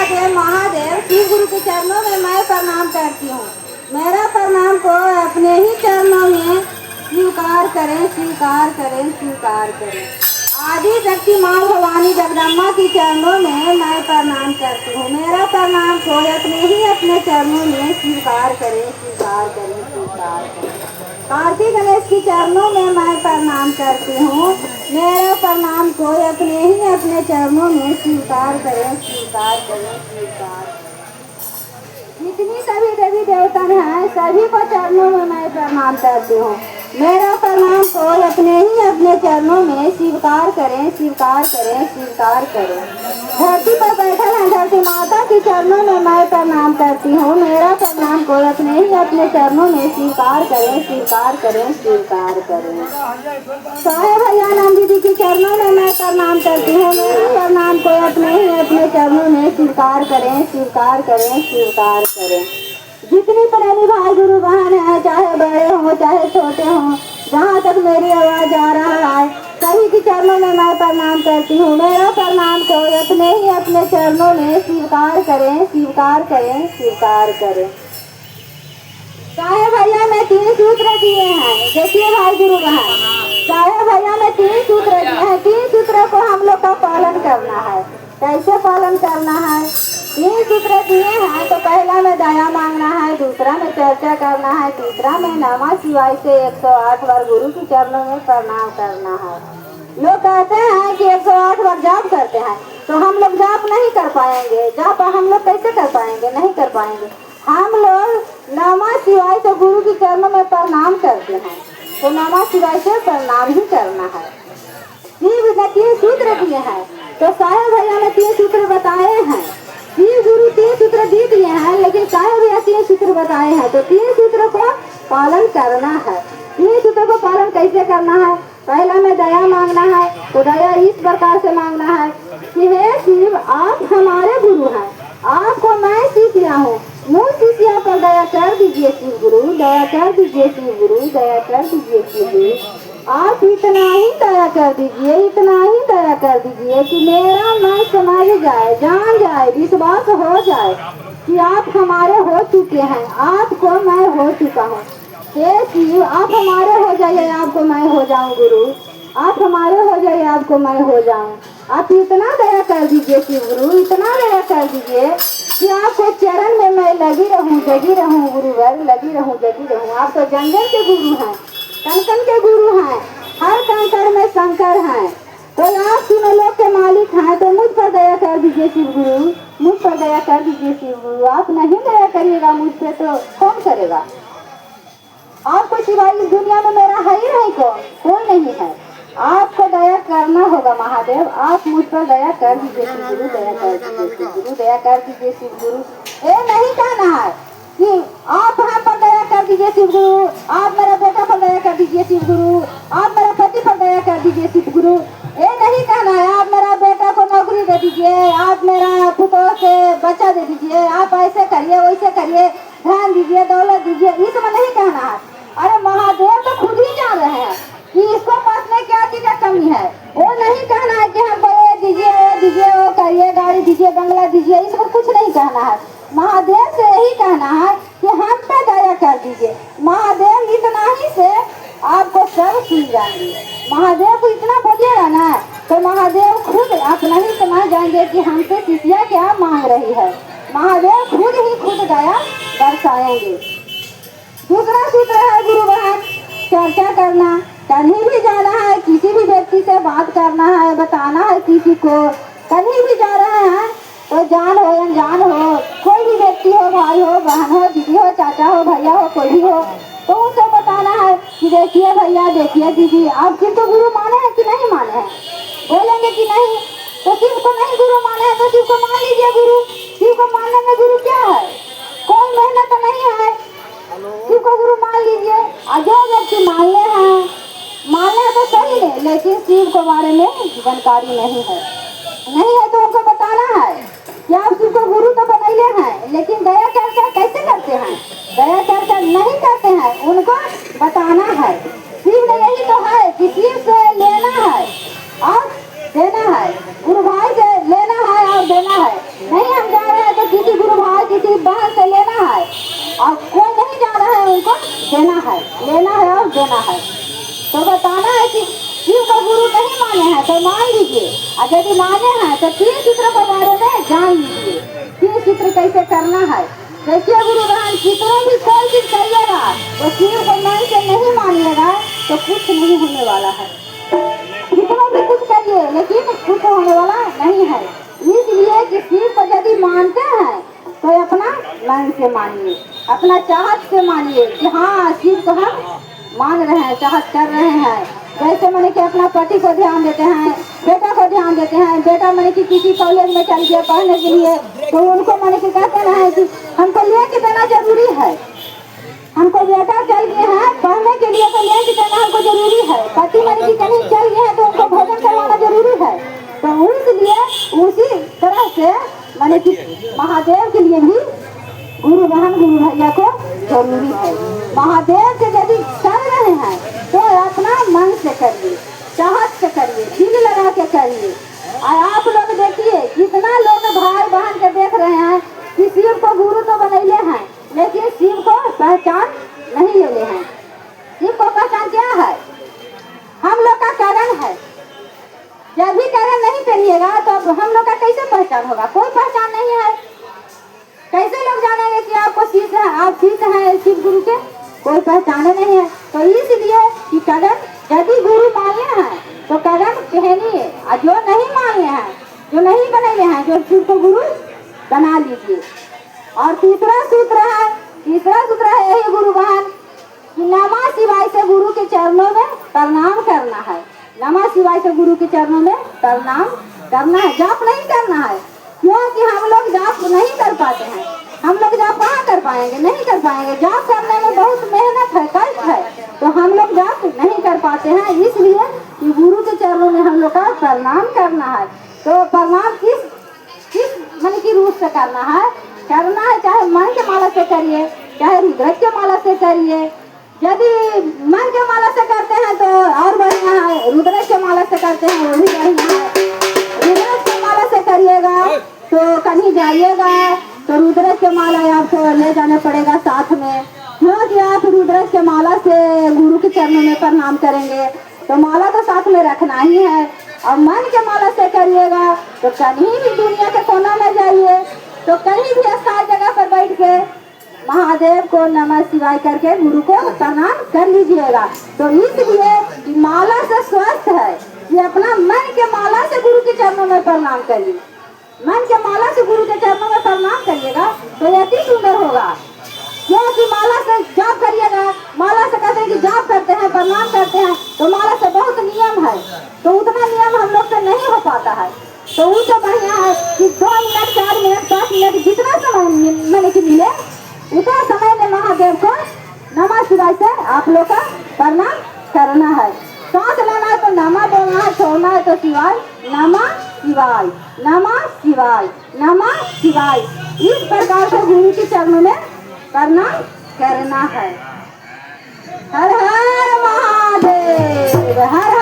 महादेव महादेव शिव गुरु के चरणों में मैं प्रणाम करती हूँ। मेरा प्रणाम को अपने ही चरणों में स्वीकार करें, स्वीकार करें, स्वीकार करें। आदि शक्ति माँ भवानी जगदम्बा की चरणों में मैं प्रणाम करती हूँ। मेरा प्रणाम को अपने चरणों में स्वीकार करें, स्वीकार करें, स्वीकार करें। कार्तिक गणेश की चरणों में मैं प्रणाम करती हूँ। मेरा प्रणाम को अपने चरणों में स्वीकार करें, स्वीकार करें, स्वीकार करें। जितनी सभी देवी देवता हैं सभी को चरणों में मैं प्रणाम करती हूँ। मेरा प्रणाम को अपने चरणों में स्वीकार करें, स्वीकार करें, स्वीकार करें। धरती पर बैठल है धरती माता के चरणों में मैं प्रणाम करती हूँ। मेरा प्रणाम को अपने चरणों में स्वीकार करें, स्वीकार करें, स्वीकार करें। साहे भैया नंदी जी के चरणों में मैं प्रणाम करती हूँ। मेरा प्रणाम को अपने चरणों में स्वीकार करें, स्वीकार करें, स्वीकार करें। जितनी प्रेमी भाई गुरु बहन है, चाहे बड़े हों चाहे छोटे हों, जहाँ तक मेरी आवाज आ रहा है सभी के चरणों में मैं प्रणाम करती हूँ। मेरा प्रणाम को अपने चरणों में स्वीकार करें, स्वीकार करें, स्वीकार करें। चाहे भैया में 3 सूत्र दिए हैं, देखिए भाई गुरु बहन, चाहे भैया में 3 सूत्र दिए हैं। 3 सूत्रों को हम लोग का पालन करना है। कैसे पालन करना है? 3 सूत्र दिए हैं तो पहला में दया मांगना है, दूसरा में चर्चा करना है, तीसरा में नमः शिवाय से 108 बार गुरु के चरणों में प्रणाम करना है। लोग कहते हैं कि 108 बार जाप करते हैं, तो हम लोग जाप नहीं कर पाएंगे। जाप हम लोग कैसे कर पाएंगे? नहीं कर पाएंगे। हम लोग नमः शिवाय से गुरु के चरणों में प्रणाम करते हैं, तो नमः शिवाय से प्रणाम ही करना है। 3 सूत्र दिए हैं, तो साहे भैया ने 3 सूत्र बताए हैं। शिव गुरु 3 सूत्र दे दिए हैं, लेकिन साहे भैया 3 सूत्र बताए हैं, तो 3 सूत्रों को पालन करना है। 3 सूत्रों को पालन कैसे करना है? पहला में दया मांगना है, तो दया इस प्रकार से मांगना है कि हे शिव, आप हमारे गुरु हैं, आपको मैं शिष्या हूँ, मुझ शिष्या पर दया कर दीजिए शिव गुरु, दया कर दीजिए शिव गुरु, दया कर दीजिए शिव गुरु। आप इतना ही दया कर दीजिए, इतना ही दया कर दीजिए कि मेरा मैं समझ जाए, जान जाए, विश्वास हो जाए कि आप हमारे हो चुके हैं, आपको मैं हो चुका हूँ। हे शिव, आप हमारे हो जाइए, आपको मैं हो जाऊं गुरु, आप हमारे हो जाइए, आपको मैं हो जाऊं। आप इतना दया कर दीजिए शिव गुरु, इतना दया कर दीजिए कि आपको चरण में मैं लगी रहूं, जगी रहूं गुरुवर, लगी रहूं, जगी रहूं। आप तो जन जन के गुरु हैं, कण कण के गुरु हैं, हर कंकड़ में शंकर हैं, तो आप तीनों लोग के मालिक हैं, तो मुझ पर दया कर दीजिए शिव गुरु, मुझ पर दया कर दीजिए शिव गुरु। आप नहीं दया करिएगा मुझ पे तो कौन करेगा? आपको सिवाय इस दुनिया में मेरा है ही नहीं, कोई नहीं है। आपको दया करना होगा महादेव, आप मुझ पर दया कर दीजिए शिव गुरु, दया कर दीजिए शिव गुरु, दया कर दीजिए शिव गुरु। ये नहीं कहना है कि आप हम पर दया कर दीजिए शिव गुरु, आप मेरे बेटा पर दया कर दीजिए शिव गुरु, आप मेरे पति पर दया कर दीजिए शिव गुरु। ये नहीं कहना है आप मेरा बेटा को नौकरी दे दीजिए, आप मेरा पुत्र से बच्चा दे दीजिए, आप ऐसे करिए वैसे करिए, ध्यान दीजिए, दौलत दीजिए, इस में नहीं कहना है। अरे महादेव तो खुद ही जान रहे हैं कि इसको पास में क्या चीज का कमी है। वो नहीं कहना है कि हमको ये दीजिए, वो दीजिए, वो करिए, गाड़ी दीजिए, बंगला दीजिए, इसको कुछ नहीं कहना है। महादेव से यही कहना है कि हम पे दया कर दीजिए। महादेव इतना ही से आपको सब सुन जाएंगे। महादेव को इतना बोलिएगा ना तो महादेव खुद अपना ही समझ जाएंगे कि हमसे शिष्या क्या मांग रही है। महादेव खुद ही खुद दया बरसाएंगे। दूसरा सूत्र है गुरु बहन, चर्चा करना। कहीं भी जाना है, किसी भी व्यक्ति से बात करना है, बताना है किसी को, कहीं भी जा रहे हैं तो जान हो अनजान हो, कोई भी व्यक्ति हो, भाई हो, बहन हो, दीदी हो, चाचा हो, भैया हो, कोई भी हो, तो उनको बताना है कि देखिए भैया, देखिए दीदी, आप शिव को गुरु माने हैं कि नहीं माने हैं? बोलेंगे कि नहीं, तो शिव को नहीं गुरु माने हैं तो शिव को मान लीजिए गुरु। शिव को मानने में गुरु क्या है? कोई मेहनत तो नहीं है, शिव को गुरु मान लीजिए। और जो व्यक्ति मानने हैं तो सही है, लेकिन शिव के बारे में जानकारी नहीं है तो उनको बताना है कि आप शिव को गुरु तो बनैले हैं, लेकिन दया चर्चा कैसे करते हैं? दया चर्चा नहीं करते हैं, उनको बताना है। शिव ने यही तो है कि शिव से लेना है और देना है, गुरु भाई से लेना है और देना है। नहीं हम जा रहे देना है, लेना है और देना है। तो बताना है कि शिव का गुरु नहीं माने हैं तो मान लीजिए, और यदि माने हैं तो 3 सूत्रों के बारे में जान लीजिए। 3 सूत्र कैसे करना है। देखिए गुरु बहन, कितना भी कोई चीज करिएगा वो शिव को मन से नहीं मानिएगा तो कुछ नहीं होने वाला है। कितना भी कुछ करिए लेकिन कुछ होने वाला नहीं है। इसलिए कि शिव को यदि मानते हैं तो अपना मन से मानिए, अपना चाहत से मानिए कि हाँ शिव को हम मान रहे हैं, चाहत कर रहे हैं। जैसे मैंने कि अपना पति को ध्यान देते हैं, बेटा को ध्यान देते हैं। बेटा मैंने कि किसी कॉलेज में चल गया पढ़ने के लिए तो उनको मैंने कि कहते रहे कि हमको ले के देना जरूरी है। हमको बेटा चल गए हैं पढ़ने के लिए तो ले के देना हमको जरूरी है। पति मैंने कि कहीं चल गए हैं तो उनको भोजन करवाना जरूरी है। तो इसलिए उसी तरह से मैंने कि महादेव के लिए भी गुरु बहन गुरु भैया को जरूरी है। महादेव के यदि कर रहे हैं तो अपना मन से करिए, चाहत से करिए, दिल लगा के करिए। और आप लोग देखिए कितना लोग भाई बहन के देख रहे हैं कि शिव को गुरु तो बनैले हैं लेकिन शिव को पहचान नहीं ले ले हैं। शिव को पहचान क्या है? हम लोग का करण है। जब भी करण नहीं करिएगा तो हम लोग का कैसे पहचान होगा? कोई पहचान नहीं है। कैसे लोग जानेंगे कि आपको शिष्य है, आप शिष्य हैं शिव गुरु के? कोई पहचाने नहीं है। तो इसलिए कि कदम यदि गुरु माने हैं तो कदम कहनिए, और जो नहीं माने हैं, जो नहीं बनेले हैं, जो शिव को गुरु बना लीजिए। और तीसरा सूत्र है यही गुरु बहन कि नमः शिवाय से गुरु के चरणों में प्रणाम करना है। नमः शिवाय से गुरु के चरणों में प्रणाम करना है, जाप नहीं करना है। क्योंकि हम लोग जाप नहीं कर पाते हैं। हम लोग जाप कहाँ कर पाएंगे? नहीं कर पाएंगे। जाप करने में बहुत मेहनत है, कष्ट है, तो हम लोग जाप नहीं कर पाते हैं। इसलिए कि गुरु के चरणों में हम लोग का प्रणाम करना है। तो प्रणाम किस मन की रूप से करना है? चाहे मन के माला से करिए, चाहे रुद्र के माला से करिए। यदि मन के माला से करते हैं तो और बढ़िया है, रुद्र के माला से करते हैं वो भी बढ़िया है। रुद्र के माला से करिएगा तो कहीं जाइएगा तो रुद्र के माला आपको ले जाना पड़ेगा साथ में। क्योंकि आप रुद्र के माला से गुरु के चरणों में प्रणाम करेंगे तो माला तो साथ में रखना ही है। और मन के माला से करिएगा तो कहीं भी दुनिया के कोना में जाइए तो कहीं भी स्थायी जगह पर बैठ के महादेव को नमः शिवाय करके गुरु को प्रणाम कर लीजिएगा। तो इसलिए माला से स्वस्थ है कि अपना मन के माला से गुरु के चरणों में प्रणाम करिए। मन के माला से गुरु के चरणों में प्रणाम करिएगा तो अति सुंदर होगा। क्योंकि माला से जाप करिएगा, माला से कहते हैं कि जाप करते हैं, प्रणाम करते हैं, तो माला से बहुत नियम है, तो उतना नियम हम लोग से नहीं हो पाता है। तो उससे बढ़िया है कि 2 मिनट 4 मिनट 5 मिनट जितना समय मैंने कि मिले उतना समय में महादेव को नमः शिवाय से आप लोग का प्रणाम करना है। सांस लेना है तो नमः बोलना है, छोड़ना है तो शिवाय, नमः शिवाय, नमः शिवाय, नमः शिवाय। इस प्रकार से गुरु के चरणों में प्रणाम करना है। हर हर महादेव, हर